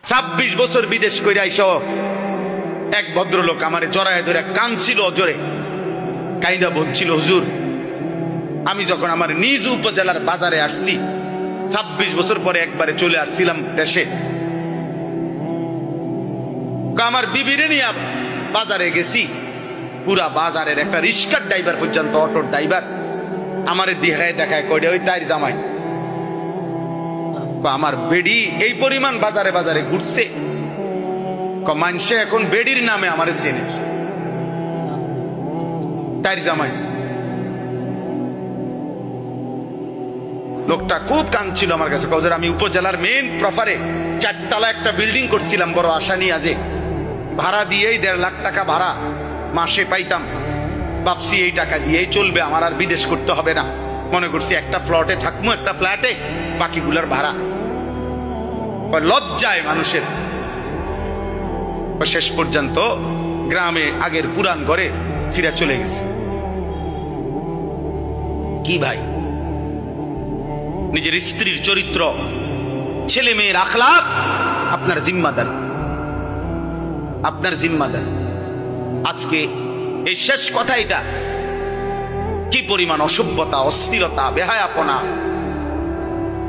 26 বছর বিদেশ কইরা আইসো এক ভদ্রলোক আমারে জড়ায় ধরে কাঁদছিল জোরে, কাইদা বলছিল, হুজুর আমি যখন আমার নিজ উপজেলার বাজারে আসছি, 26 বছর পরে একবারে চলে আসছিলাম দেশে, আমার বিবিরে নিয়ে বাজারে গেছি, পুরা বাজারের একটা রিক্সার ড্রাইভার পর্যন্ত, অটোর ড্রাইভার আমারে দেখায় কইডে ওই তাইর জামাই। আমার বেডি এই পরিমাণ বাজারে বাজারে ঘুরছে, মানুষে এখন বেডির নামে আমারে চেনে, তাইর জামাই। লোকটা খুব কাঁদছিল আমার কাছে, কজর আমি উপজেলার মেন প্রফারে 4 তলা একটা বিল্ডিং করছিলাম বড় আশা নিয়ে, আজে ভাড়া দিয়েই 1.5 লাখ টাকা ভাড়া মাসে পাইতাম, ভাবছি এই টাকা দিয়েই চলবে, আমার আর বিদেশ করতে হবে না, মনে করছি একটা ফ্ল্যাটে থাকবো, একটা ফ্ল্যাটে বাকিগুলার ভাড়া। লজ্জায় মানুষের শেষ পর্যন্ত গ্রামে আগের পুরান ঘরে ফিরে চলে গেছে। কি ভাই, নিজের স্ত্রীর চরিত্র, ছেলে মেয়ের আখলাক আপনার জিম্মাদার, আপনার জিম্মাদার। আজকে এই শেষ কথা, এটা কি পরিমাণ অসভ্যতা, অস্থিরতা, বেহায়াপনা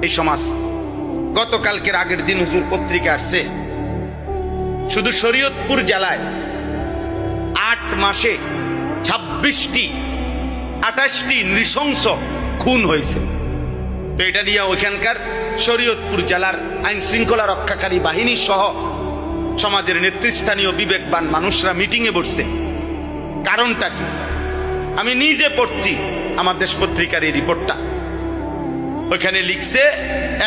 এই সমাজ। গতকালকের আগের দিন হুজুর পত্রিকা আসছে, শুধু শরীয়তপুর জেলায় 8 মাসে 28টি নৃশংস খুন হয়েছে। তো এটা নিয়ে ওইখানকার শরীয়তপুর জেলার আইন শৃঙ্খলা রক্ষাকারী বাহিনী সহ সমাজের নেতৃস্থানীয় বিবেকবান মানুষরা মিটিংয়ে বসছে। কারণটা কি? আমি নিজে পড়ছি আমার দেশ পত্রিকার এই রিপোর্টটা, ওইখানে লিখছে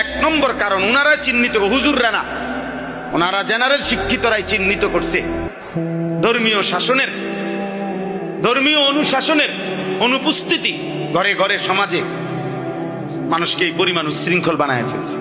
1 নম্বর কারণ, ওনারা চিহ্নিত, হুজুররা না, ওনারা জেনারেল শিক্ষিতরাই চিহ্নিত করছে, ধর্মীয় শাসনের, ধর্মীয় অনুশাসনের অনুপস্থিতি ঘরে ঘরে সমাজে মানুষকে এই পরিমাণ উচ্ছৃঙ্খল বানায় ফেলছে।